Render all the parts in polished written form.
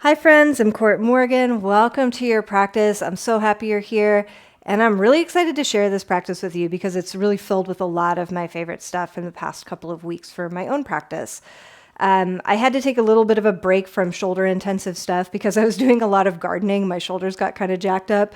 Hi friends, I'm Court Morgan. Welcome to your practice. I'm so happy you're here, and I'm really excited to share this practice with you because it's really filled with a lot of my favorite stuff in the past couple of weeks for my own practice. I had to take a little bit of a break from shoulder intensive stuff because I was doing a lot of gardening. My shoulders got kind of jacked up.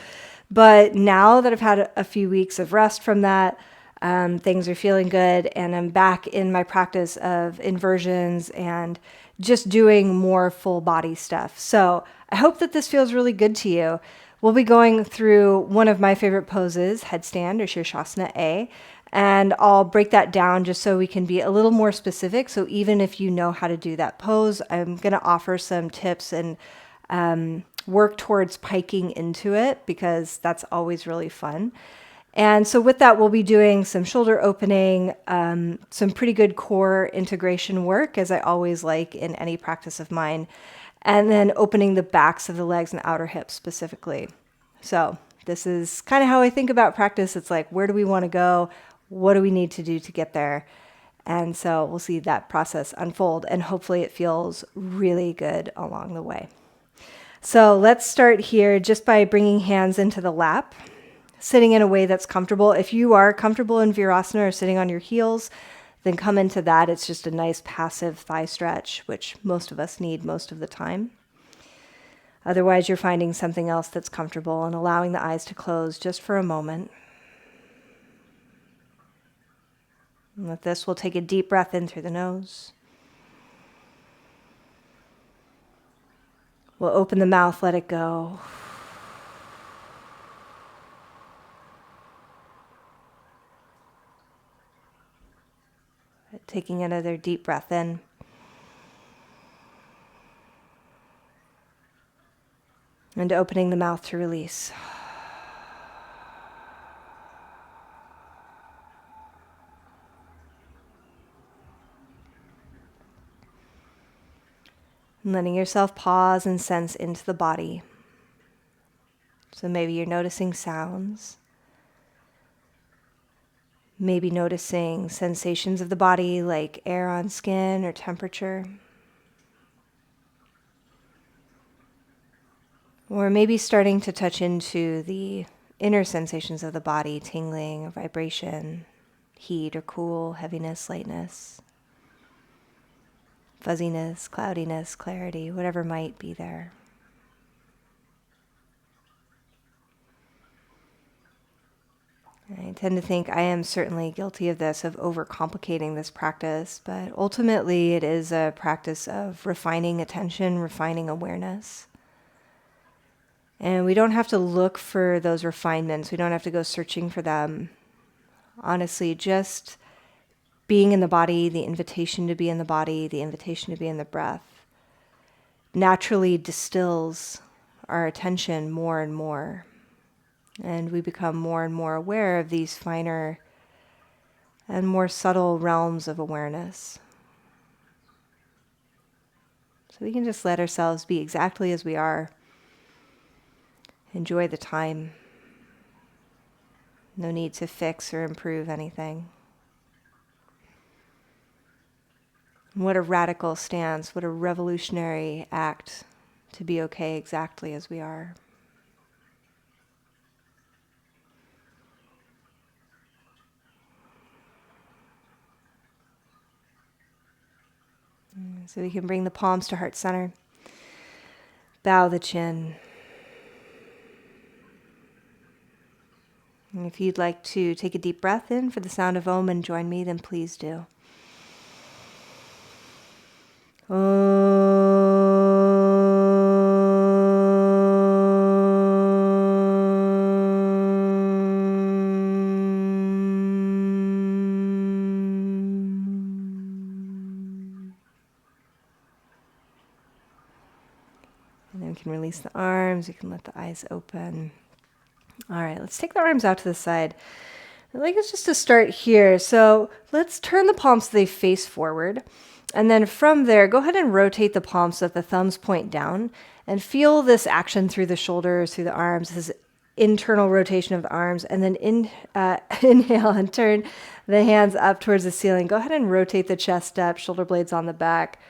But now that I've had a few weeks of rest from that, things are feeling good, and I'm back in my practice of inversions and just doing more full body stuff. So I hope that this feels really good to you. We'll be going through one of my favorite poses, headstand or Shirshasana A, and I'll break that down just so we can be a little more specific. So even if you know how to do that pose, I'm going to offer some tips and work towards piking into it because that's always really fun. And so with that, we'll be doing some shoulder opening, some pretty good core integration work, as I always like in any practice of mine, and then opening the backs of the legs and outer hips specifically. So this is kind of how I think about practice. It's like, where do we want to go? What do we need to do to get there? And so we'll see that process unfold, and hopefully it feels really good along the way. So let's start here just by bringing hands into the lap, sitting in a way that's comfortable. If you are comfortable in Virasana or sitting on your heels, then come into that. It's just a nice passive thigh stretch, which most of us need most of the time. Otherwise, you're finding something else that's comfortable and allowing the eyes to close just for a moment. And with this, we'll take a deep breath in through the nose. We'll open the mouth, let it go. Taking another deep breath in. And opening the mouth to release. And letting yourself pause and sense into the body. So maybe you're noticing sounds. Maybe noticing sensations of the body like air on skin or temperature. Or maybe starting to touch into the inner sensations of the body, tingling or vibration, heat or cool, heaviness, lightness, fuzziness, cloudiness, clarity, whatever might be there. I tend to think I am certainly guilty of this, of overcomplicating this practice, but ultimately it is a practice of refining attention, refining awareness. And we don't have to look for those refinements. We don't have to go searching for them. Honestly, just being in the body, the invitation to be in the body, the invitation to be in the breath, naturally distills our attention more and more. And we become more and more aware of these finer and more subtle realms of awareness. So we can just let ourselves be exactly as we are. Enjoy the time. No need to fix or improve anything. What a radical stance, what a revolutionary act to be okay exactly as we are. So we can bring the palms to heart center. Bow the chin. And if you'd like to take a deep breath in for the sound of Om and join me, then please do. And then we can release the arms. We can let the eyes open. All right, let's take the arms out to the side. I'd like us just to start here. So let's turn the palms so they face forward. And then from there, go ahead and rotate the palms so that the thumbs point down. And feel this action through the shoulders, through the arms, this internal rotation of the arms. And then inhale and turn the hands up towards the ceiling. Go ahead and rotate the chest up, shoulder blades on the back.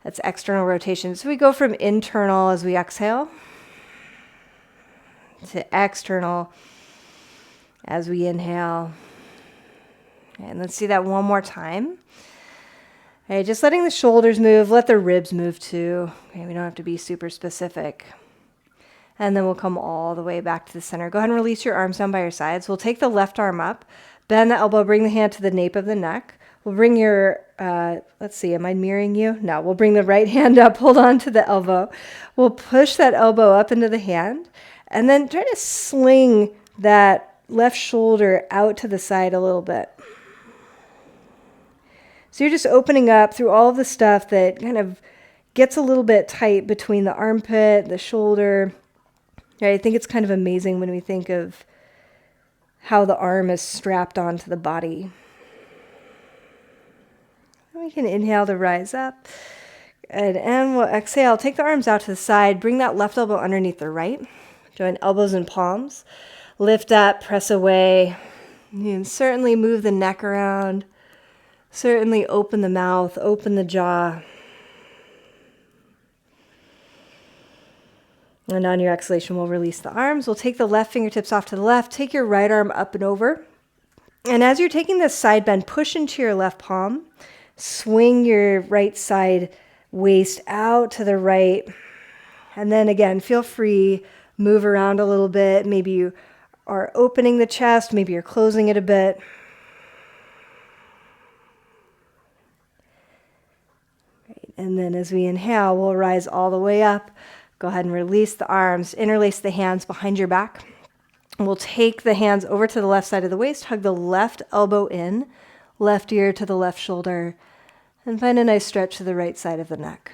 That's external rotation. So we go from internal as we exhale to external as we inhale. And let's see that one more time. Okay, just letting the shoulders move, let the ribs move too. Okay, we don't have to be super specific. And then we'll come all the way back to the center. Go ahead and release your arms down by your sides. We'll take the left arm up, bend the elbow, bring the hand to the nape of the neck. We'll bring your, let's see, am I mirroring you? No, we'll bring the right hand up, hold on to the elbow. We'll push that elbow up into the hand, and then try to sling that left shoulder out to the side a little bit. So you're just opening up through all of the stuff that kind of gets a little bit tight between the armpit, the shoulder. Right? I think it's kind of amazing when we think of how the arm is strapped onto the body. We can inhale to rise up. And we'll exhale. Take the arms out to the side. Bring that left elbow underneath the right. Join elbows and palms. Lift up, press away. You can certainly move the neck around. Certainly open the mouth, open the jaw. And on your exhalation, we'll release the arms. We'll take the left fingertips off to the left. Take your right arm up and over. And as you're taking this side bend, push into your left palm. Swing your right side waist out to the right. And then again, feel free, move around a little bit. Maybe you are opening the chest. Maybe you're closing it a bit. And then as we inhale, we'll rise all the way up. Go ahead and release the arms, interlace the hands behind your back. We'll take the hands over to the left side of the waist, hug the left elbow in, left ear to the left shoulder, and find a nice stretch to the right side of the neck.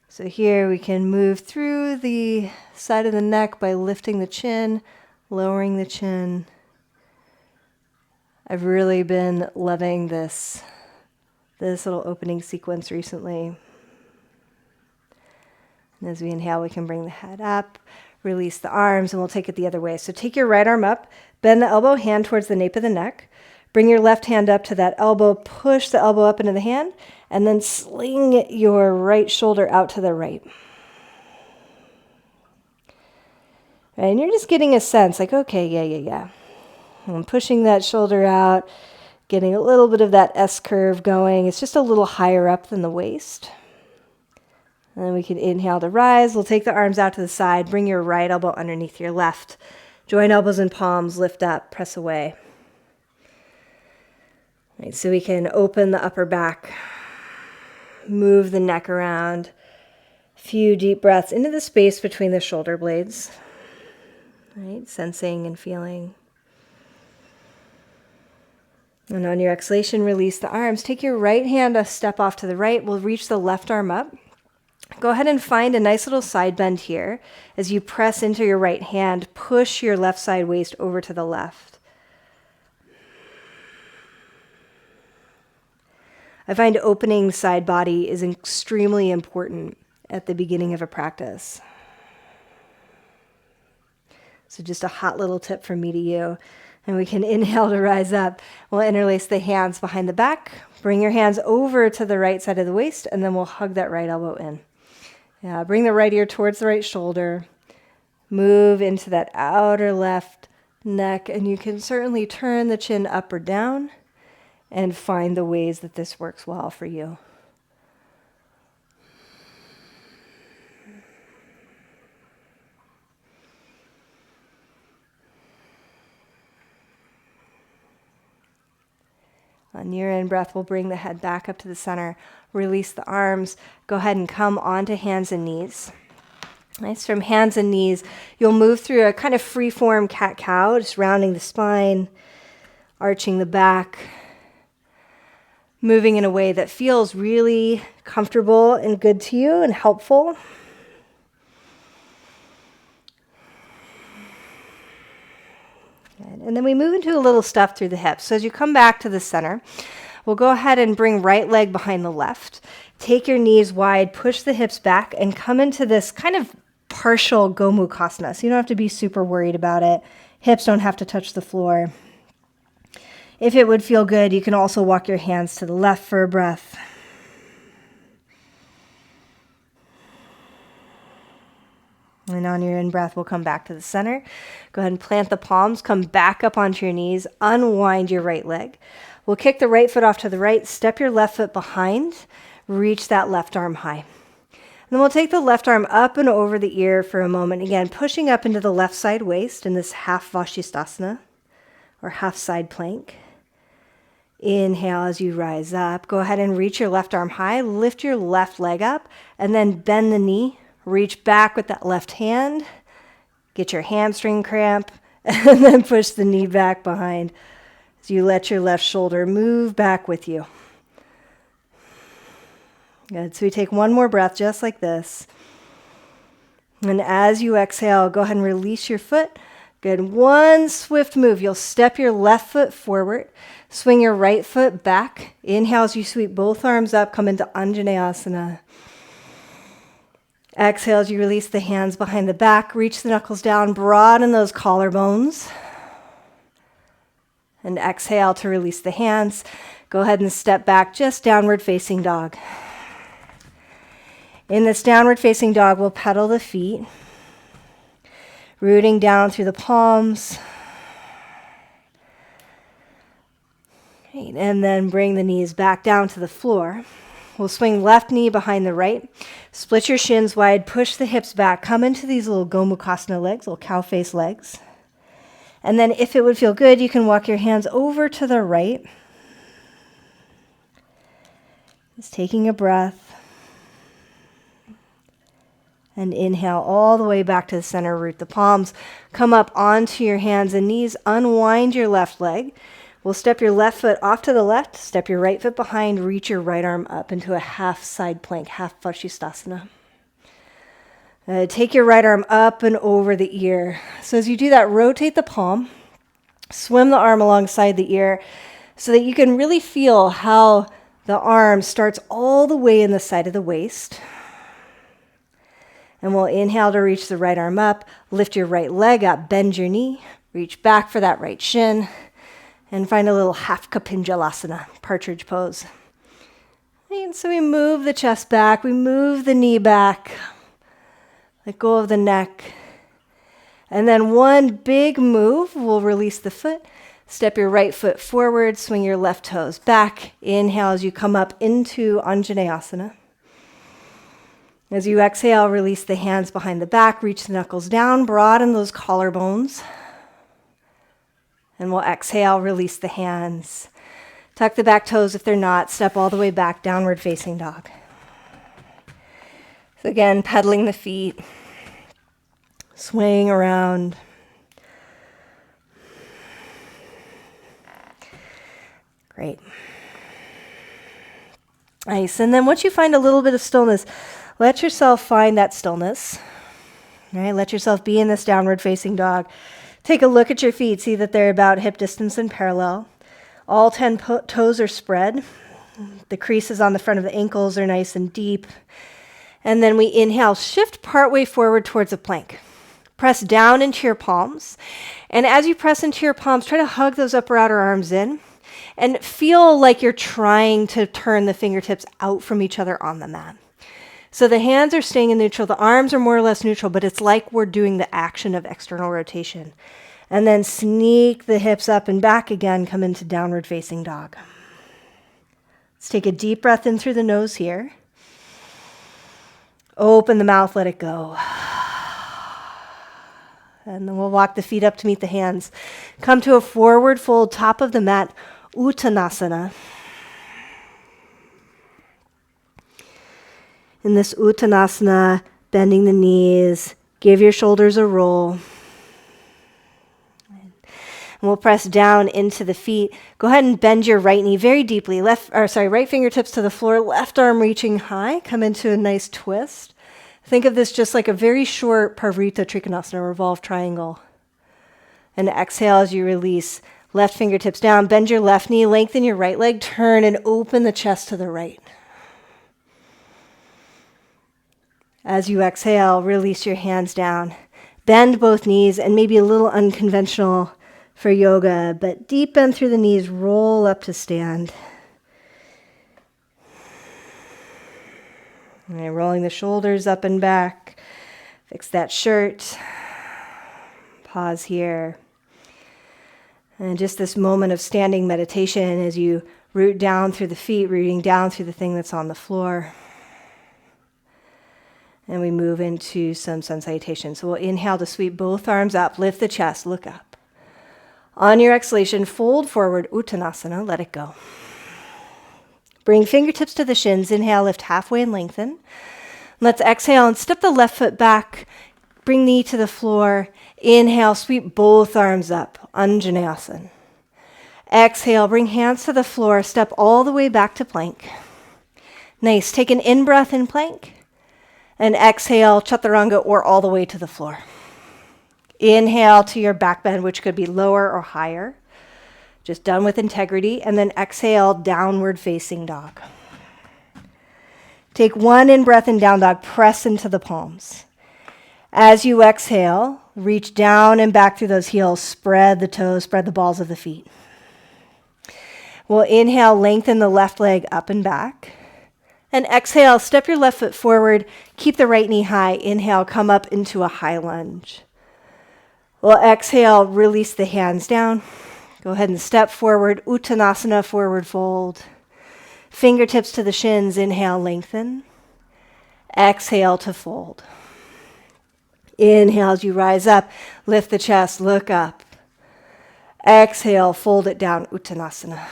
So here we can move through the side of the neck by lifting the chin, lowering the chin. I've really been loving this little opening sequence recently. And as we inhale, we can bring the head up, release the arms, and we'll take it the other way. So take your right arm up, bend the elbow, hand towards the nape of the neck. Bring your left hand up to that elbow, push the elbow up into the hand, and then sling your right shoulder out to the right. Right, and you're just getting a sense like, okay, yeah. I'm pushing that shoulder out, getting a little bit of that S-curve going. It's just a little higher up than the waist. And then we can inhale to rise. We'll take the arms out to the side. Bring your right elbow underneath your left. Join elbows and palms. Lift up. Press away. Right, so we can open the upper back. Move the neck around. A few deep breaths into the space between the shoulder blades. Right, sensing and feeling. And on your exhalation, release the arms. Take your right hand a step off to the right. We'll reach the left arm up. Go ahead and find a nice little side bend here. As you press into your right hand, push your left side waist over to the left. I find opening side body is extremely important at the beginning of a practice. So just a hot little tip from me to you. And we can inhale to rise up. We'll interlace the hands behind the back. Bring your hands over to the right side of the waist, and then we'll hug that right elbow in. Yeah, bring the right ear towards the right shoulder. Move into that outer left neck, and you can certainly turn the chin up or down and find the ways that this works well for you. On your in-breath, we'll bring the head back up to the center. Release the arms. Go ahead and come onto hands and knees. Nice. From hands and knees, you'll move through a kind of free-form cat-cow, just rounding the spine, arching the back, moving in a way that feels really comfortable and good to you and helpful. And then we move into a little stuff through the hips. So as you come back to the center, we'll go ahead and bring right leg behind the left. Take your knees wide, push the hips back, and come into this kind of partial gomukhasana. So you don't have to be super worried about it. Hips don't have to touch the floor. If it would feel good, you can also walk your hands to the left for a breath. And on your in-breath, we'll come back to the center. Go ahead and plant the palms, come back up onto your knees, unwind your right leg. We'll kick the right foot off to the right, step your left foot behind, reach that left arm high. And then we'll take the left arm up and over the ear for a moment. Again, pushing up into the left side waist in this half vashistasana or half side plank. Inhale as you rise up. Go ahead and reach your left arm high. Lift your left leg up and then bend the knee. Reach back with that left hand. Get your hamstring cramp and then push the knee back behind as you let your left shoulder move back with you. Good. So we take one more breath just like this. And as you exhale, go ahead and release your foot. Good. One swift move. You'll step your left foot forward. Swing your right foot back. Inhale as you sweep both arms up. Come into Anjaneyasana. Exhale as you release the hands behind the back. Reach the knuckles down. Broaden those collarbones. And exhale to release the hands. Go ahead and step back, just downward facing dog. In this downward facing dog, we'll pedal the feet. Rooting down through the palms. Great. And then bring the knees back down to the floor. We'll swing left knee behind the right. Split your shins wide. Push the hips back. Come into these little gomukhasana legs, little cow face legs. And then if it would feel good, you can walk your hands over to the right. Just taking a breath. And inhale all the way back to the center. Root the palms. Come up onto your hands and knees. Unwind your left leg. We'll step your left foot off to the left. Step your right foot behind. Reach your right arm up into a half side plank, half vashistasana. Take your right arm up and over the ear. So as you do that, rotate the palm. Swim the arm alongside the ear so that you can really feel how the arm starts all the way in the side of the waist. And we'll inhale to reach the right arm up, lift your right leg up, bend your knee, reach back for that right shin, and find a little half kapinjalasana, partridge pose. And so we move the chest back, we move the knee back, let go of the neck. And then one big move, we'll release the foot, step your right foot forward, swing your left toes back. Inhale as you come up into Anjaneyasana. As you exhale, release the hands behind the back, reach the knuckles down, broaden those collarbones. And we'll exhale, release the hands. Tuck the back toes if they're not, step all the way back, downward facing dog. So again, pedaling the feet, swaying around. Great. Nice. And then once you find a little bit of stillness, let yourself find that stillness. All right, let yourself be in this downward facing dog. Take a look at your feet. See that they're about hip distance and parallel. All 10 toes are spread. The creases on the front of the ankles are nice and deep. And then we inhale, shift partway forward towards a plank. Press down into your palms. And as you press into your palms, try to hug those upper outer arms in. And feel like you're trying to turn the fingertips out from each other on the mat. So the hands are staying in neutral, the arms are more or less neutral, but it's like we're doing the action of external rotation. And then sneak the hips up and back again, come into downward facing dog. Let's take a deep breath in through the nose here. Open the mouth, let it go. And then we'll walk the feet up to meet the hands. Come to a forward fold, top of the mat, uttanasana. In this uttanasana, bending the knees, give your shoulders a roll. And we'll press down into the feet. Go ahead and bend your right knee very deeply. Right fingertips to the floor, left arm reaching high. Come into a nice twist. Think of this just like a very short Parivrtta Trikonasana, revolved triangle. And exhale as you release. Left fingertips down, bend your left knee, lengthen your right leg, turn and open the chest to the right. As you exhale, release your hands down. Bend both knees, and maybe a little unconventional for yoga, but deep bend through the knees, roll up to stand. All right, rolling the shoulders up and back. Fix that shirt. Pause here. And just this moment of standing meditation as you root down through the feet, rooting down through the thing that's on the floor. And we move into some sun salutation. So we'll inhale to sweep both arms up, lift the chest, look up. On your exhalation, fold forward, uttanasana, let it go. Bring fingertips to the shins, inhale, lift halfway and lengthen. Let's exhale and step the left foot back, bring knee to the floor. Inhale, sweep both arms up, anjaneyasana. Exhale, bring hands to the floor, step all the way back to plank. Nice, take an in-breath in plank. And exhale, chaturanga, or all the way to the floor. Inhale to your back bend, which could be lower or higher. Just done with integrity. And then exhale, downward facing dog. Take one in-breath in down dog, press into the palms. As you exhale, reach down and back through those heels, spread the toes, spread the balls of the feet. We'll inhale, lengthen the left leg up and back. And exhale, step your left foot forward, keep the right knee high. Inhale, come up into a high lunge. We'll exhale, release the hands down. Go ahead and step forward, uttanasana, forward fold. Fingertips to the shins, inhale, lengthen. Exhale to fold. Inhale as you rise up, lift the chest, look up. Exhale, fold it down, uttanasana.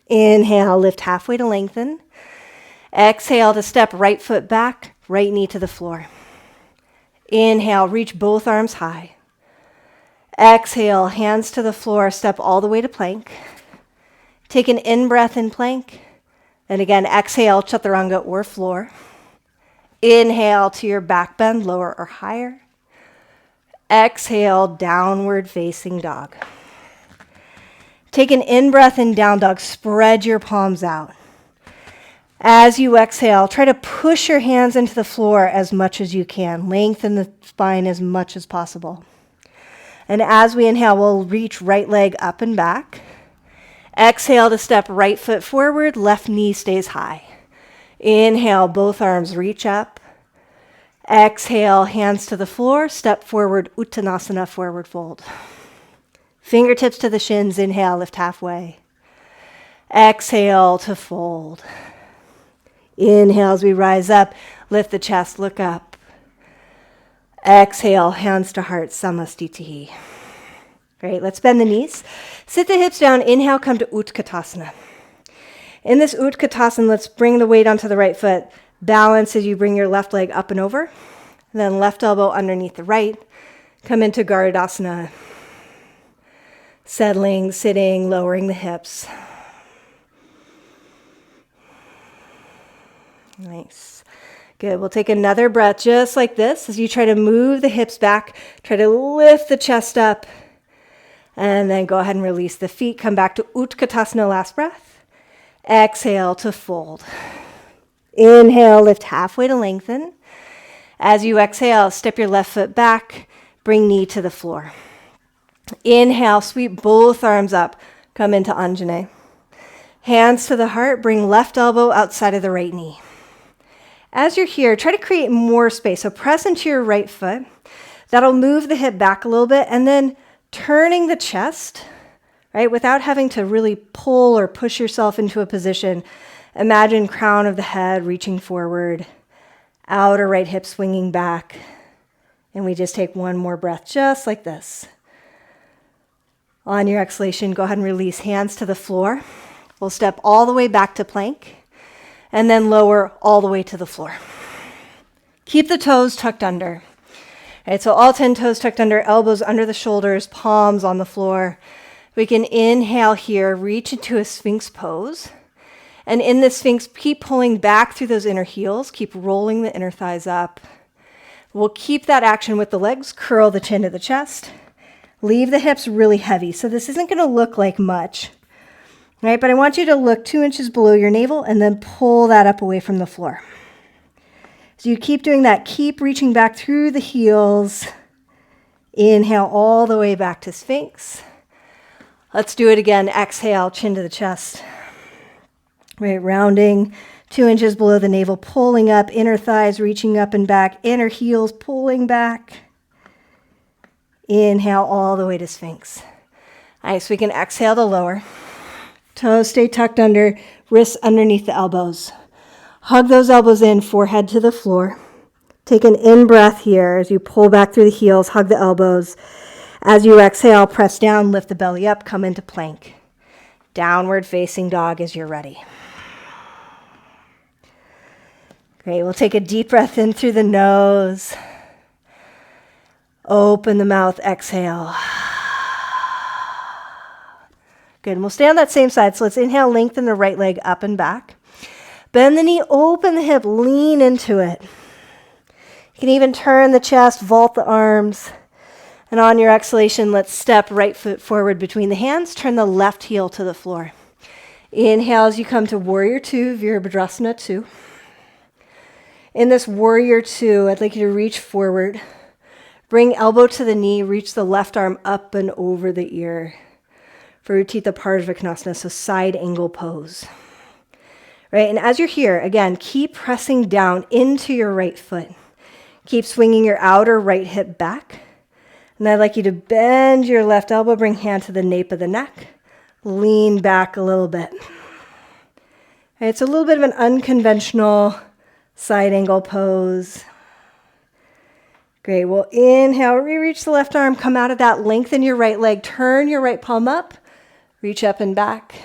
Inhale, lift halfway to lengthen. Exhale to step right foot back, right knee to the floor. Inhale, reach both arms high. Exhale, hands to the floor, step all the way to plank. Take an in-breath in plank. And again, exhale, chaturanga or floor. Inhale to your back bend, lower or higher. Exhale, downward facing dog. Take an in-breath in down dog, spread your palms out. As you exhale, try to push your hands into the floor as much as you can. Lengthen the spine as much as possible. And as we inhale, we'll reach right leg up and back. Exhale to step right foot forward, left knee stays high. Inhale, both arms reach up. Exhale, hands to the floor, step forward, uttanasana, forward fold. Fingertips to the shins, inhale, lift halfway. Exhale to fold. Inhale as we rise up, lift the chest, look up. Exhale, hands to heart, samastitihi. Great, let's bend the knees. Sit the hips down, inhale, come to utthitha. In this utthitha, let's bring the weight onto the right foot. Balance as you bring your left leg up and over. And then left elbow underneath the right. Come into garudasana. Settling, sitting, lowering the hips. Nice. Good. We'll take another breath just like this as you try to move the hips back. Try to lift the chest up. And then go ahead and release the feet. Come back to utthitha, last breath. Exhale to fold. Inhale, lift halfway to lengthen. As you exhale, step your left foot back. Bring knee to the floor. Inhale, sweep both arms up. Come into Anjane. Hands to the heart. Bring left elbow outside of the right knee. As you're here, try to create more space. So press into your right foot. That'll move the hip back a little bit. And then turning the chest, right, without having to really pull or push yourself into a position. Imagine crown of the head reaching forward. Outer right hip swinging back. And we just take one more breath just like this. On your exhalation, go ahead and release hands to the floor. We'll step all the way back to plank. And then lower all the way to the floor. Keep the toes tucked under. All right, so all 10 toes tucked under, elbows under the shoulders, palms on the floor. We can inhale here, reach into a Sphinx pose. And in this Sphinx, keep pulling back through those inner heels. Keep rolling the inner thighs up. We'll keep that action with the legs. Curl the chin to the chest. Leave the hips really heavy. So this isn't going to look like much. Right, but I want you to look 2 inches below your navel and then pull that up away from the floor. So you keep doing that. Keep reaching back through the heels. Inhale all the way back to Sphinx. Let's do it again. Exhale, chin to the chest. Right, rounding 2 inches below the navel, pulling up, inner thighs reaching up and back, inner heels pulling back. Inhale all the way to Sphinx. Nice, we can exhale to lower. Toes stay tucked under, wrists underneath the elbows. Hug those elbows in, forehead to the floor. Take an in-breath here as you pull back through the heels, hug the elbows. As you exhale, press down, lift the belly up, come into plank. Downward facing dog as you're ready. Great, we'll take a deep breath in through the nose. Open the mouth, exhale. Good, and we'll stay on that same side. So let's inhale, lengthen the right leg up and back. Bend the knee, open the hip, lean into it. You can even turn the chest, vault the arms. And on your exhalation, let's step right foot forward between the hands. Turn the left heel to the floor. Inhale as you come to Warrior 2, Virabhadrasana 2. In this Warrior 2, I'd like you to reach forward. Bring elbow to the knee, reach the left arm up and over the ear. For utthitha padangustasana, so side angle pose. Right, and as you're here, again, keep pressing down into your right foot. Keep swinging your outer right hip back. And I'd like you to bend your left elbow, bring hand to the nape of the neck. Lean back a little bit. Right, it's a little bit of an unconventional side angle pose. Great, we'll inhale, reach the left arm, come out of that, lengthen your right leg, turn your right palm up, reach up and back.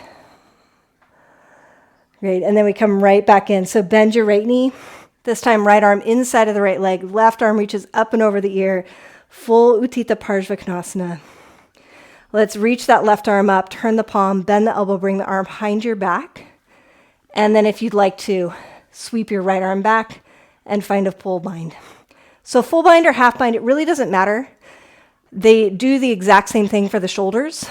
Great, and then we come right back in. So bend your right knee. This time, right arm inside of the right leg, left arm reaches up and over the ear, full utthitha padangustasana. Let's reach that left arm up, turn the palm, bend the elbow, bring the arm behind your back. And then if you'd like to, sweep your right arm back and find a full bind. So full bind or half bind, it really doesn't matter. They do the exact same thing for the shoulders.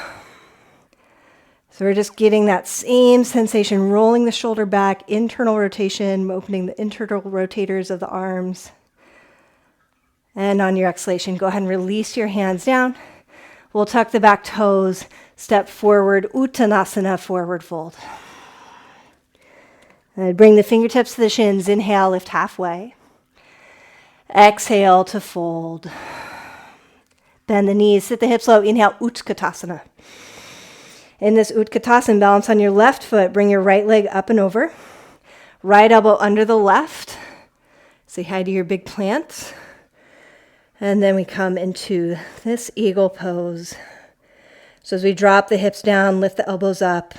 So we're just getting that same sensation, rolling the shoulder back, internal rotation, opening the internal rotators of the arms. And on your exhalation, go ahead and release your hands down. We'll tuck the back toes, step forward, uttanasana, forward fold. And bring the fingertips to the shins, inhale, lift halfway. Exhale to fold. Bend the knees, sit the hips low, inhale, utthitha. In this utthitha, balance on your left foot, bring your right leg up and over. Right elbow under the left. Say hi to your big plant. And then we come into this eagle pose. So as we drop the hips down, lift the elbows up.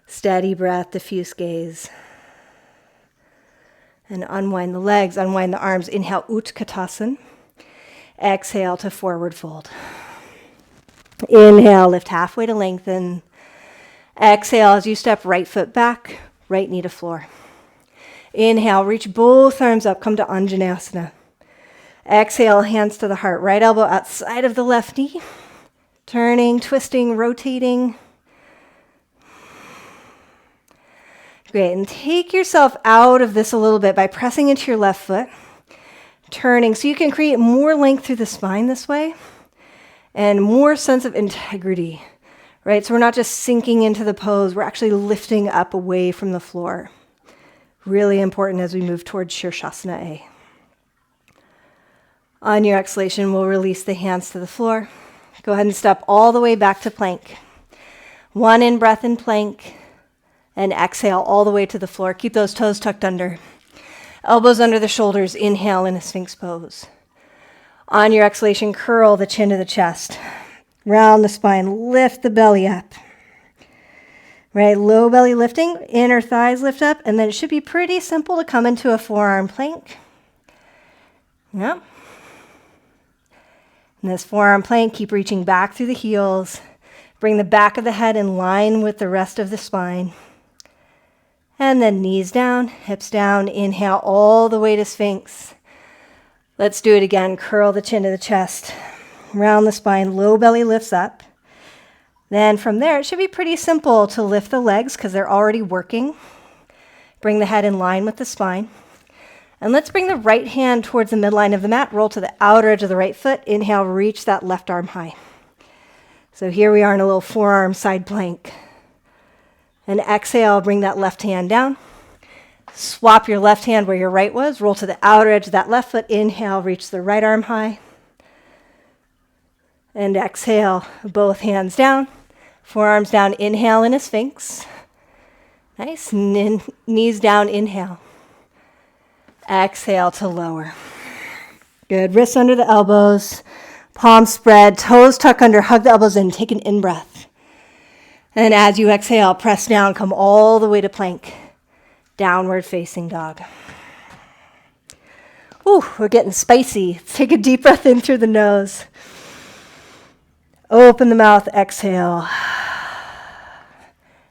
Steady breath, diffuse gaze. And unwind the legs, unwind the arms. Inhale, utthitha. Exhale to forward fold. Inhale, lift halfway to lengthen. Exhale as you step right foot back, right knee to floor. Inhale, reach both arms up, come to Anjaneyasana. Exhale, hands to the heart, right elbow outside of the left knee. Turning, twisting, rotating. Great, and take yourself out of this a little bit by pressing into your left foot. Turning, so you can create more length through the spine this way and more sense of integrity, right? So we're not just sinking into the pose, we're actually lifting up away from the floor. Really important as we move towards Shirshasana A. On your exhalation, we'll release the hands to the floor. Go ahead and step all the way back to plank. One in breath in plank, and exhale all the way to the floor. Keep those toes tucked under. Elbows under the shoulders, inhale in a Sphinx pose. On your exhalation, curl the chin to the chest. Round the spine, lift the belly up. Right, low belly lifting, inner thighs lift up, and then it should be pretty simple to come into a forearm plank. Yep. And this forearm plank, keep reaching back through the heels. Bring the back of the head in line with the rest of the spine. And then knees down, hips down, inhale all the way to Sphinx. Let's do it again. Curl the chin to the chest. Round the spine, low belly lifts up. Then from there, it should be pretty simple to lift the legs because they're already working. Bring the head in line with the spine. And let's bring the right hand towards the midline of the mat. Roll to the outer edge of the right foot. Inhale, reach that left arm high. So here we are in a little forearm side plank. And exhale, bring that left hand down. Swap your left hand where your right was. Roll to the outer edge of that left foot. Inhale, reach the right arm high. And exhale, both hands down. Forearms down, inhale in a sphinx. Nice, knees down, inhale. Exhale to lower. Good, wrists under the elbows. Palms spread, toes tuck under, hug the elbows in, take an in-breath. And as you exhale, press down, come all the way to plank. Downward facing dog. Ooh, we're getting spicy. Take a deep breath in through the nose. Open the mouth, exhale.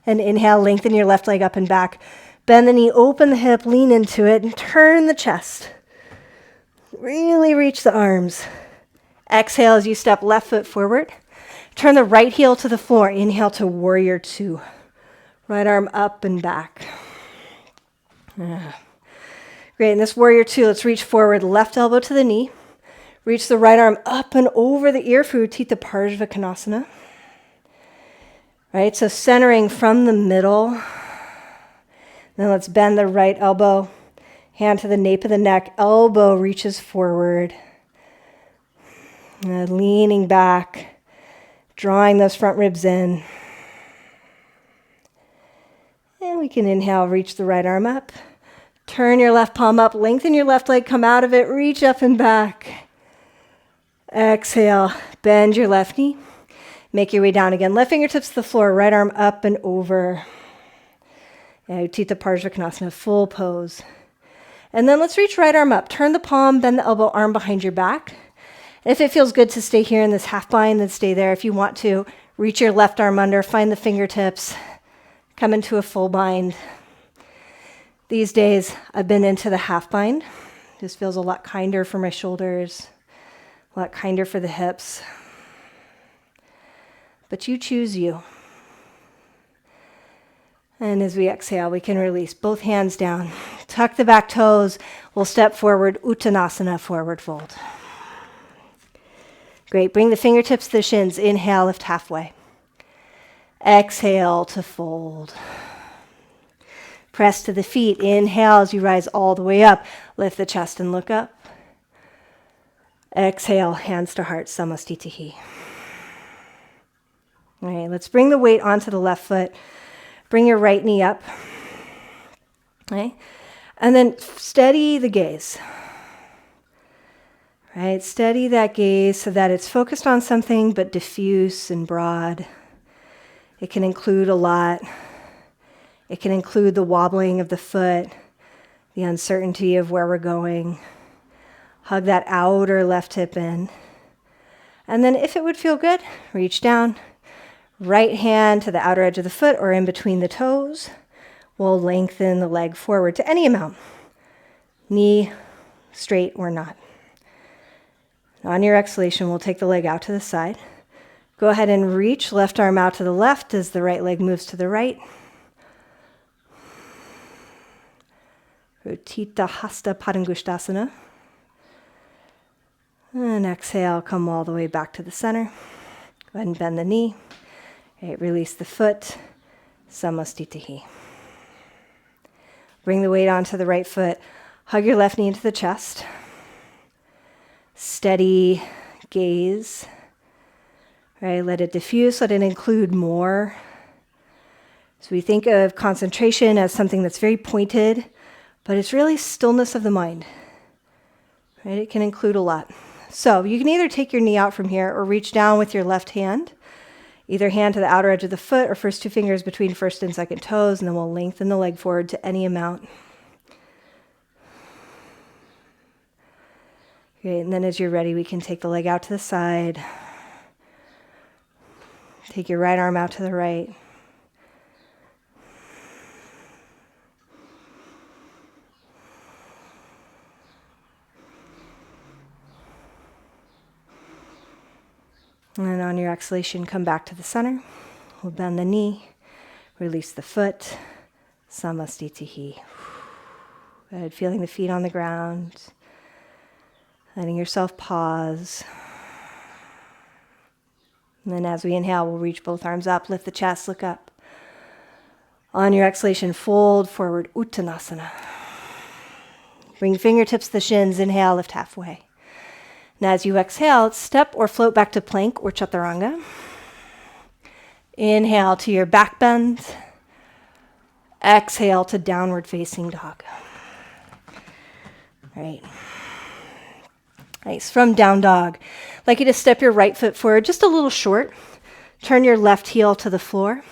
And inhale, lengthen your left leg up and back. Bend the knee, open the hip, lean into it, and turn the chest. Really reach the arms. Exhale as you step left foot forward. Turn the right heel to the floor. Inhale to warrior two. Right arm up and back. Great, in this warrior two, let's reach forward, left elbow to the knee. Reach the right arm up and over the ear for utthitha parshvakonasana. Right, so centering from the middle. Then let's bend the right elbow, hand to the nape of the neck, elbow reaches forward. Leaning back, drawing those front ribs in. And we can inhale, reach the right arm up. Turn your left palm up, lengthen your left leg, come out of it, reach up and back. Exhale, bend your left knee. Make your way down again. Left fingertips to the floor, right arm up and over. Utthitha parshvakonasana, full pose. And then let's reach right arm up. Turn the palm, bend the elbow, arm behind your back. If it feels good to stay here in this half bind, then stay there. If you want to, reach your left arm under, find the fingertips, come into a full bind. These days, I've been into the half bind. This feels a lot kinder for my shoulders, a lot kinder for the hips. But you choose you. And as we exhale, we can release both hands down. Tuck the back toes. We'll step forward, uttanasana, forward fold. Great, bring the fingertips to the shins. Inhale, lift halfway. Exhale to fold. Press to the feet. Inhale as you rise all the way up. Lift the chest and look up. Exhale, hands to heart, samastitihi. All right, let's bring the weight onto the left foot. Bring your right knee up. Okay? And then steady the gaze. Right? Steady that gaze so that it's focused on something but diffuse and broad. It can include a lot. It can include the wobbling of the foot, the uncertainty of where we're going. Hug that outer left hip in. And then if it would feel good, reach down. Right hand to the outer edge of the foot or in between the toes. We'll lengthen the leg forward to any amount. Knee straight or not. On your exhalation, we'll take the leg out to the side. Go ahead and reach left arm out to the left as the right leg moves to the right. Utthitha, hasta, padangustasana. And exhale, come all the way back to the center. Go ahead and bend the knee. Right, release the foot. Samastitihi. Bring the weight onto the right foot. Hug your left knee into the chest. Steady gaze. Right, let it diffuse, let it include more. So we think of concentration as something that's very pointed, but it's really stillness of the mind. Right, it can include a lot. So you can either take your knee out from here or reach down with your left hand. Either hand to the outer edge of the foot or first two fingers between first and second toes, and then we'll lengthen the leg forward to any amount. Great, and then as you're ready, we can take the leg out to the side. Take your right arm out to the right. And then on your exhalation, come back to the center. We'll bend the knee, release the foot, samastitihi. Good, feeling the feet on the ground, letting yourself pause. And then as we inhale, we'll reach both arms up, lift the chest, look up. On your exhalation, fold forward, uttanasana. Bring fingertips to the shins, inhale, lift halfway. Now as you exhale, step or float back to plank or chaturanga. Inhale to your back bend. Exhale to downward facing dog. All right. Nice. From down dog, I'd like you to step your right foot forward just a little short. Turn your left heel to the floor.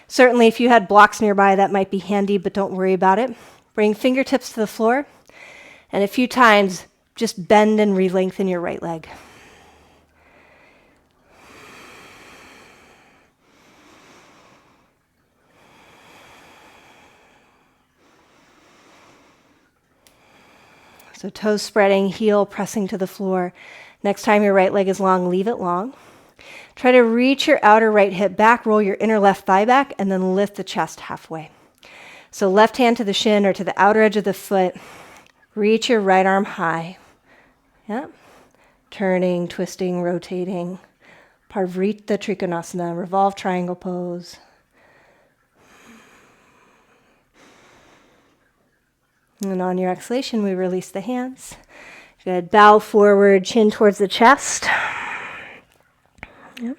Certainly if you had blocks nearby, that might be handy, but don't worry about it. Bring fingertips to the floor. And a few times, just bend and re-lengthen your right leg. So toes spreading, heel pressing to the floor. Next time your right leg is long, leave it long. Try to reach your outer right hip back, roll your inner left thigh back, and then lift the chest halfway. So left hand to the shin or to the outer edge of the foot. Reach your right arm high. Yep. Turning, twisting, rotating. Parvrita Trikonasana, revolved triangle pose. And on your exhalation, we release the hands. Good. Bow forward, chin towards the chest. Yep.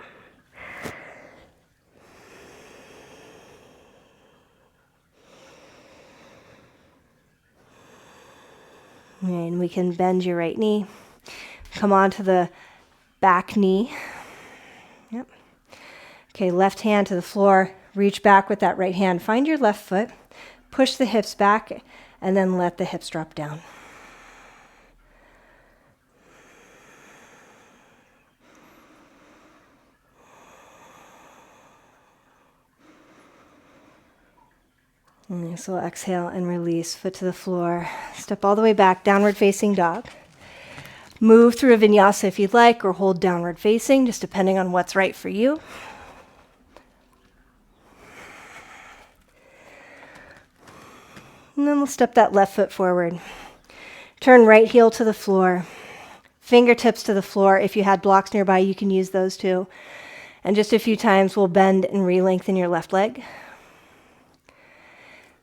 And we can bend your right knee. Come onto the back knee. Yep. Okay, left hand to the floor. Reach back with that right hand. Find your left foot. Push the hips back. And then let the hips drop down. And so exhale and release, foot to the floor. Step all the way back, downward facing dog. Move through a vinyasa if you'd like, or hold downward facing, just depending on what's right for you. And then we'll step that left foot forward. Turn right heel to the floor. Fingertips to the floor. If you had blocks nearby, you can use those too. And just a few times, we'll bend and re-lengthen your left leg.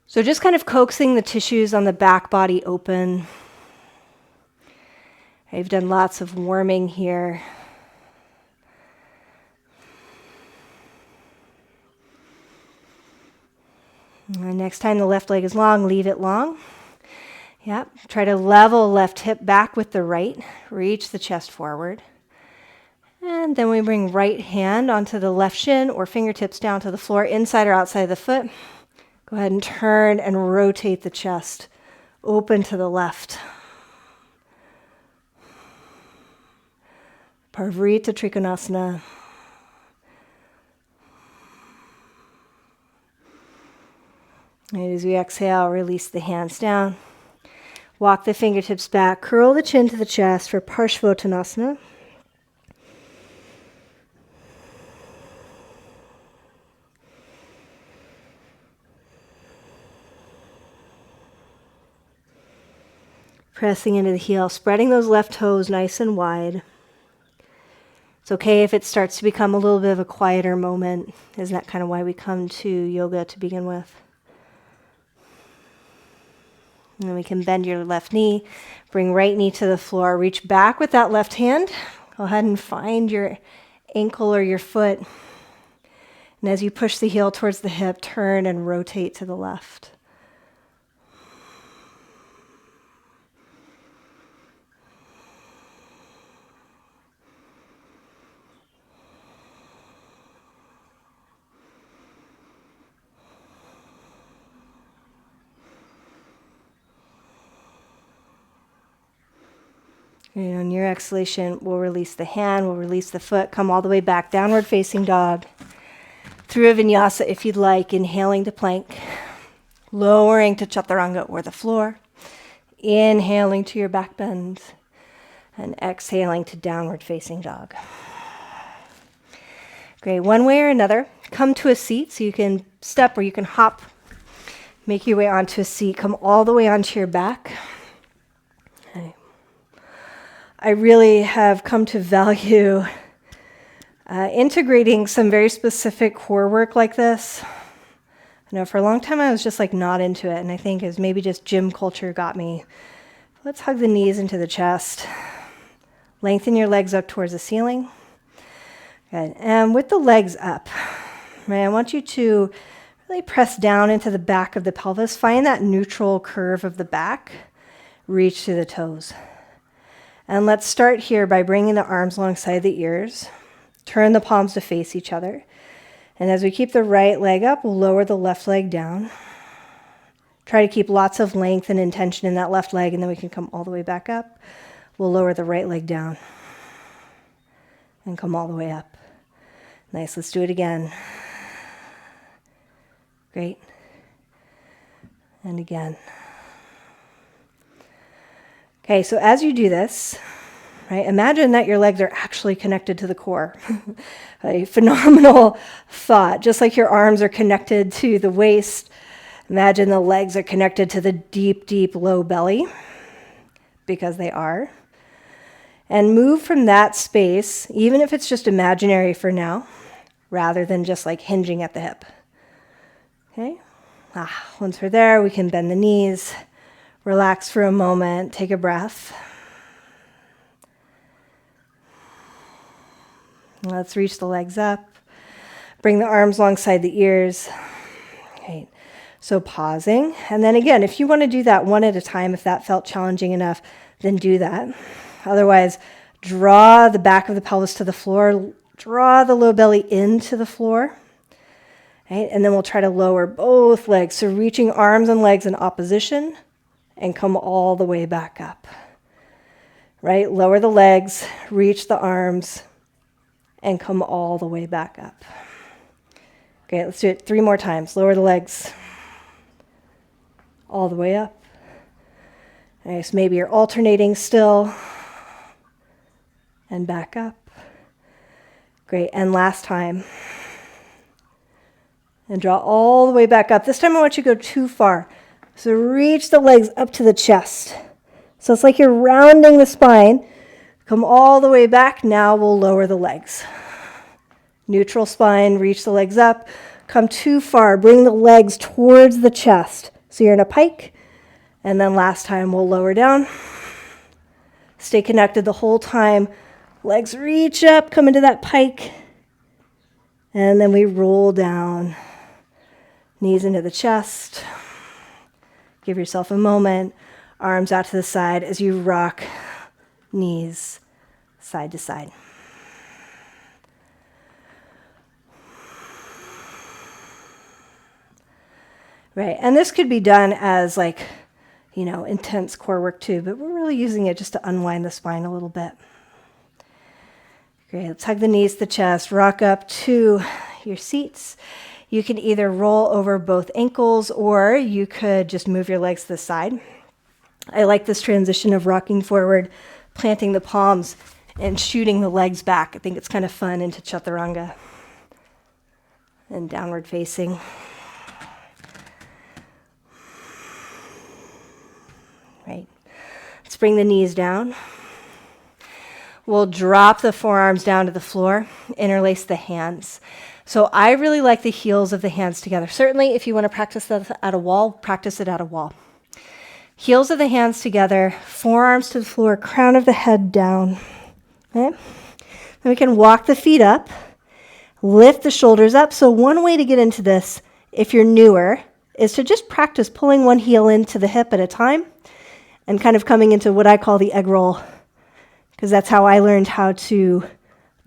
So just kind of coaxing the tissues on the back body open. I've done lots of warming here. And next time the left leg is long, leave it long. Yep. Try to level left hip back with the right. Reach the chest forward. And then we bring right hand onto the left shin or fingertips down to the floor, inside or outside of the foot. Go ahead and turn and rotate the chest. Open to the left. Parvrita Trikonasana. And as we exhale, release the hands down. Walk the fingertips back. Curl the chin to the chest for Parshvottanasana. Pressing into the heel, spreading those left toes nice and wide. It's okay if it starts to become a little bit of a quieter moment. Isn't that kind of why we come to yoga to begin with? And then we can bend your left knee, bring right knee to the floor, reach back with that left hand. Go ahead and find your ankle or your foot. And as you push the heel towards the hip, turn and rotate to the left. And on your exhalation, we'll release the hand, we'll release the foot, come all the way back, downward facing dog. Through a vinyasa if you'd like, inhaling to plank, lowering to chaturanga or the floor, inhaling to your back bend, and exhaling to downward facing dog. Great, one way or another, come to a seat so you can step or you can hop, make your way onto a seat, come all the way onto your back. Okay. I really have come to value Integrating some very specific core work like this. I know for a long time I was just like not into it, and I think is maybe just gym culture got me. Let's hug the knees into the chest. Lengthen your legs up towards the ceiling. Good. And with the legs up, right, I want you to really press down into the back of the pelvis. Find that neutral curve of the back. Reach through the toes. And let's start here by bringing the arms alongside the ears. Turn the palms to face each other. And as we keep the right leg up, we'll lower the left leg down. Try to keep lots of length and intention in that left leg, and then we can come all the way back up. We'll lower the right leg down and come all the way up. Nice, let's do it again. Great. And again. Okay, so as you do this, right, imagine that your legs are actually connected to the core. A phenomenal thought. Just like your arms are connected to the waist, imagine the legs are connected to the deep, deep low belly, because they are. And move from that space, even if it's just imaginary for now, rather than just like hinging at the hip. Okay? Once we're there, we can bend the knees, relax for a moment, take a breath. Let's reach the legs up. Bring the arms alongside the ears. Okay. So pausing. And then again, if you want to do that one at a time, if that felt challenging enough, then do that. Otherwise, draw the back of the pelvis to the floor. Draw the low belly into the floor. Right? And then we'll try to lower both legs. So reaching arms and legs in opposition and come all the way back up. Right? Lower the legs, reach the arms, and come all the way back up. Okay, let's do it 3 more times. Lower the legs, all the way up. Nice, maybe you're alternating still, and back up. Great, and last time. And draw all the way back up. This time I want you to go too far. So reach the legs up to the chest. So it's like you're rounding the spine. Come all the way back. Now we'll lower the legs. Neutral spine, reach the legs up. Come too far, bring the legs towards the chest. So you're in a pike. And then last time we'll lower down. Stay connected the whole time. Legs reach up, come into that pike. And then we roll down. Knees into the chest. Give yourself a moment. Arms out to the side as you rock knees side to side. Right, and this could be done as like, intense core work too, but we're really using it just to unwind the spine a little bit. Great, let's hug the knees to the chest, rock up to your seats. You can either roll over both ankles or you could just move your legs to the side. I like this transition of rocking forward, planting the palms, and shooting the legs back. I think it's kind of fun into chaturanga and downward facing. Right. Let's bring the knees down. We'll drop the forearms down to the floor, interlace the hands. So I really like the heels of the hands together. Certainly, if you want to practice that at a wall, practice it at a wall. Heels of the hands together, forearms to the floor, crown of the head down. Okay? Then we can walk the feet up, lift the shoulders up. So one way to get into this, if you're newer, is to just practice pulling one heel into the hip at a time and kind of coming into what I call the egg roll, because that's how I learned how to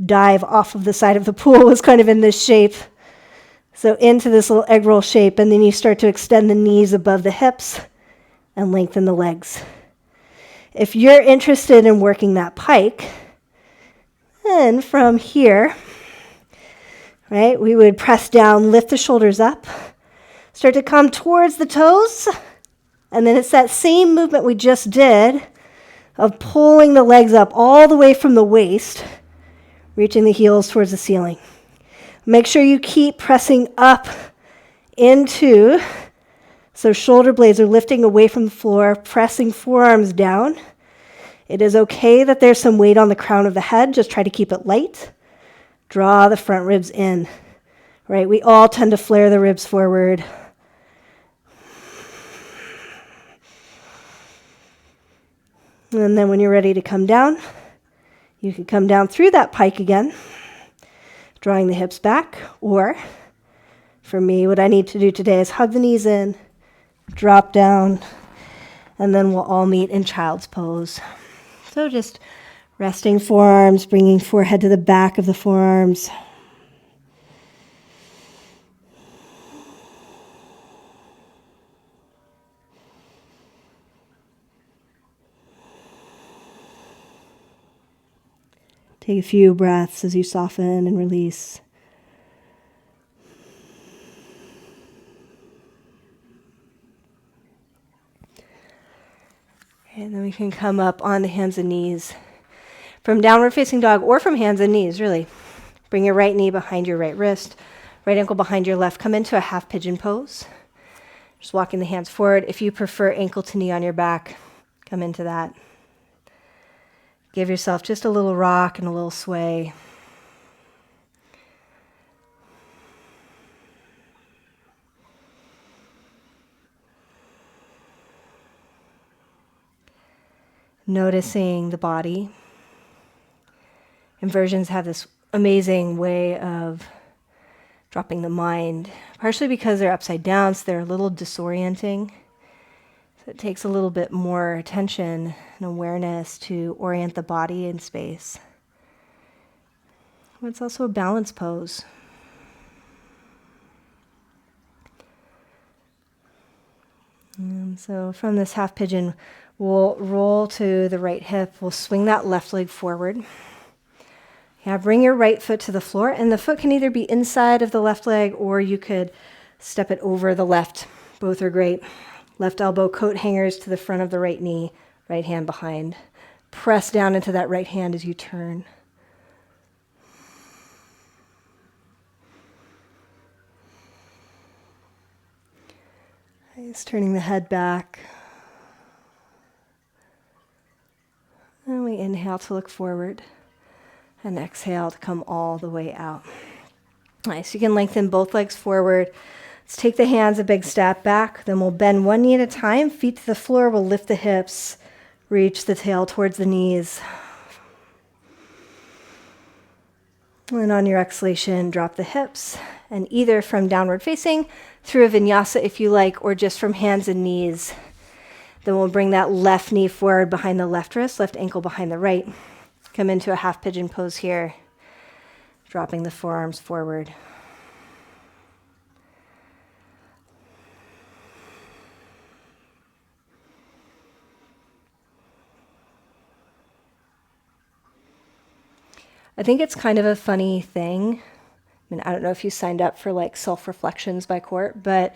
dive off of the side of the pool, was kind of in this shape. So into this little egg roll shape, and then you start to extend the knees above the hips and lengthen the legs. If you're interested in working that pike, then from here, right, we would press down, lift the shoulders up, start to come towards the toes, and then it's that same movement we just did of pulling the legs up all the way from the waist, reaching the heels towards the ceiling. Make sure you keep pressing up into, so shoulder blades are lifting away from the floor, pressing forearms down. It is okay that there's some weight on the crown of the head. Just try to keep it light. Draw the front ribs in, right? We all tend to flare the ribs forward. And then when you're ready to come down, you can come down through that pike again, drawing the hips back. Or, for me, what I need to do today is hug the knees in, drop down, and then we'll all meet in child's pose. So just resting forearms, bringing forehead to the back of the forearms. Take a few breaths as you soften and release. And then we can come up on the hands and knees. From downward facing dog or from hands and knees, really. Bring your right knee behind your right wrist, right ankle behind your left. Come into a half pigeon pose. Just walking the hands forward. If you prefer ankle to knee on your back, come into that. Give yourself just a little rock and a little sway. Noticing the body. Inversions have this amazing way of dropping the mind, partially because they're upside down, so they're a little disorienting. So it takes a little bit more attention and awareness to orient the body in space. But it's also a balance pose. And so from this half pigeon, we'll roll to the right hip. We'll swing that left leg forward. Yeah, bring your right foot to the floor, and the foot can either be inside of the left leg or you could step it over the left. Both are great. Left elbow, coat hangers to the front of the right knee, right hand behind. Press down into that right hand as you turn. Just turning the head back. And we inhale to look forward. And exhale to come all the way out. Nice. You can lengthen both legs forward. Let's take the hands a big step back. Then we'll bend one knee at a time. Feet to the floor. We'll lift the hips. Reach the tail towards the knees. And on your exhalation, drop the hips. And either from downward facing through a vinyasa if you like, or just from hands and knees. Then we'll bring that left knee forward behind the left wrist, left ankle behind the right. Come into a half pigeon pose here, dropping the forearms forward. I think it's kind of a funny thing. I mean, I don't know if you signed up for like self-reflections by Court, but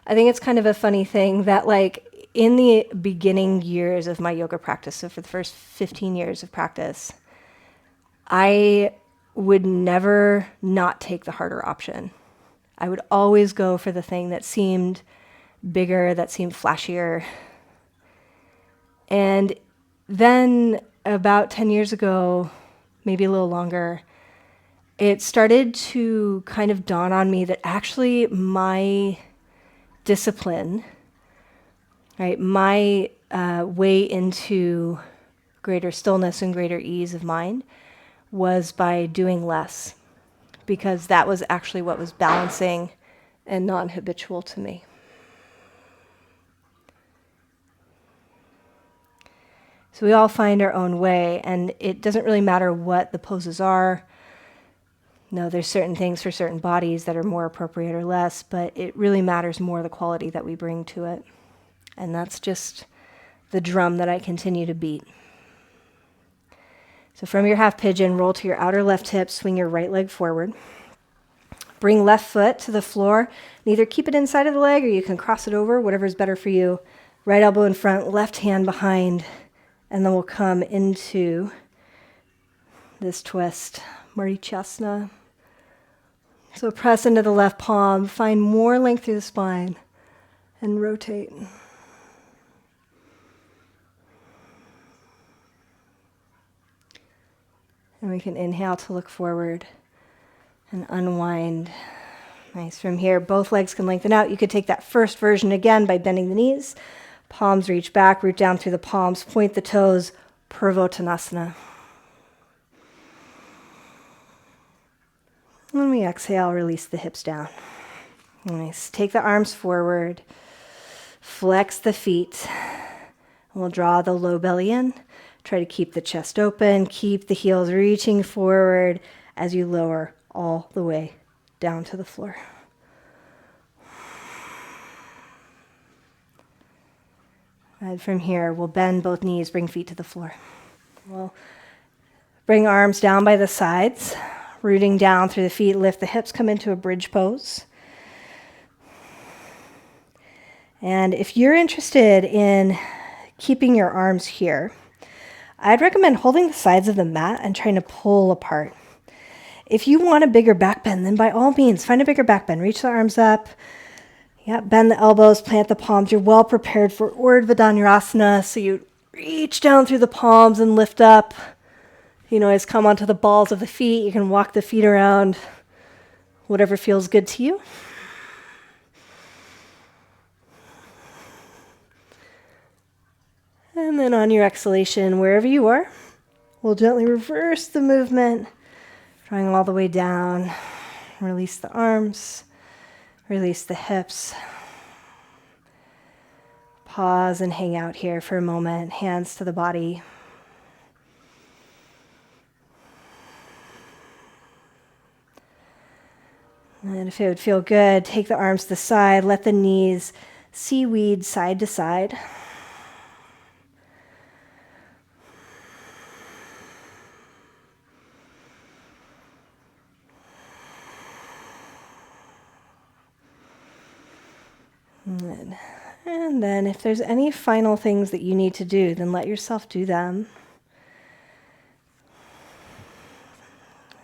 I think it's kind of a funny thing that like in the beginning years of my yoga practice, so for the first 15 years of practice, I would never not take the harder option. I would always go for the thing that seemed bigger, that seemed flashier. And then about 10 years ago, maybe a little longer, it started to kind of dawn on me that actually my discipline, right, my way into greater stillness and greater ease of mind was by doing less, because that was actually what was balancing and non-habitual to me. So we all find our own way, and it doesn't really matter what the poses are. No, there's certain things for certain bodies that are more appropriate or less, but it really matters more the quality that we bring to it. And that's just the drum that I continue to beat. So from your half pigeon, roll to your outer left hip, swing your right leg forward. Bring left foot to the floor, and either keep it inside of the leg or you can cross it over, whatever's better for you. Right elbow in front, left hand behind, and then we'll come into this twist, Marichyasana. So press into the left palm, find more length through the spine, and rotate. And we can inhale to look forward. and unwind. Nice. From here, both legs can lengthen out. You could take that first version again by bending the knees. Palms reach back, root down through the palms, point the toes, Purvottanasana. When we exhale, release the hips down. Nice. Take the arms forward. Flex the feet. We'll draw the low belly in. Try to keep the chest open. Keep the heels reaching forward as you lower all the way down to the floor. And from here, we'll bend both knees, bring feet to the floor. We'll bring arms down by the sides, rooting down through the feet, lift the hips, come into a bridge pose. And if you're interested in keeping your arms here, I'd recommend holding the sides of the mat and trying to pull apart. If you want a bigger back bend, then by all means, find a bigger back bend. Reach the arms up. Bend the elbows, plant the palms. You're well prepared for Urdhva Dhanurasana. So you reach down through the palms and lift up. You can always come onto the balls of the feet. You can walk the feet around, whatever feels good to you. And then on your exhalation, wherever you are, we'll gently reverse the movement, drawing all the way down. Release the arms, release the hips. Pause and hang out here for a moment, hands to the body. And if it would feel good, take the arms to the side, let the knees seaweed side to side. And then if there's any final things that you need to do, then let yourself do them.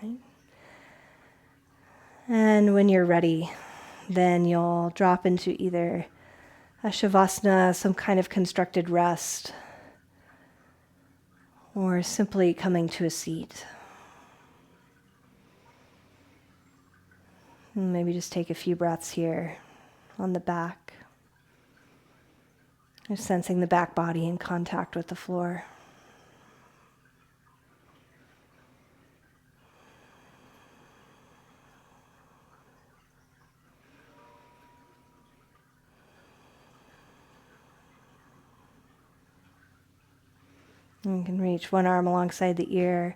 Right. And when you're ready, then you'll drop into either a shavasana, some kind of constructed rest, or simply coming to a seat. And maybe just take a few breaths here on the back. Just sensing the back body in contact with the floor. And you can reach one arm alongside the ear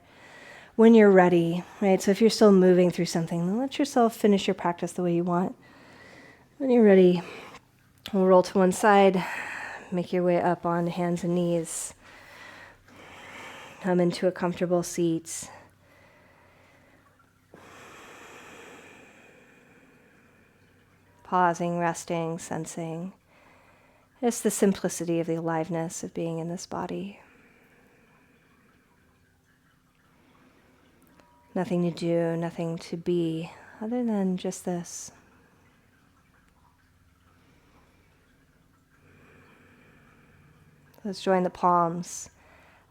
when you're ready, right? So if you're still moving through something, then let yourself finish your practice the way you want. When you're ready, we'll roll to one side. Make your way up on hands and knees. Come into a comfortable seat. Pausing, resting, sensing. Just the simplicity of the aliveness of being in this body. Nothing to do, nothing to be, other than just this. Let's join the palms,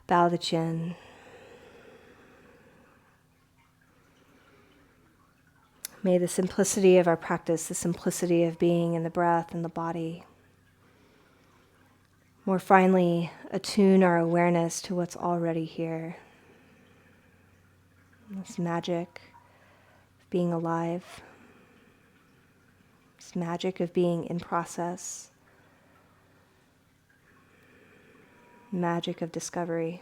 bow the chin. May the simplicity of our practice, the simplicity of being in the breath and the body, more finely attune our awareness to what's already here. This magic of being alive, this magic of being in process. Magic of discovery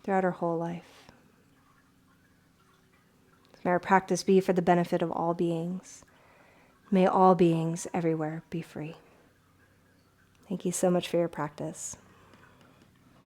throughout our whole life. May our practice be for the benefit of all beings. May all beings everywhere be free. Thank you so much for your practice.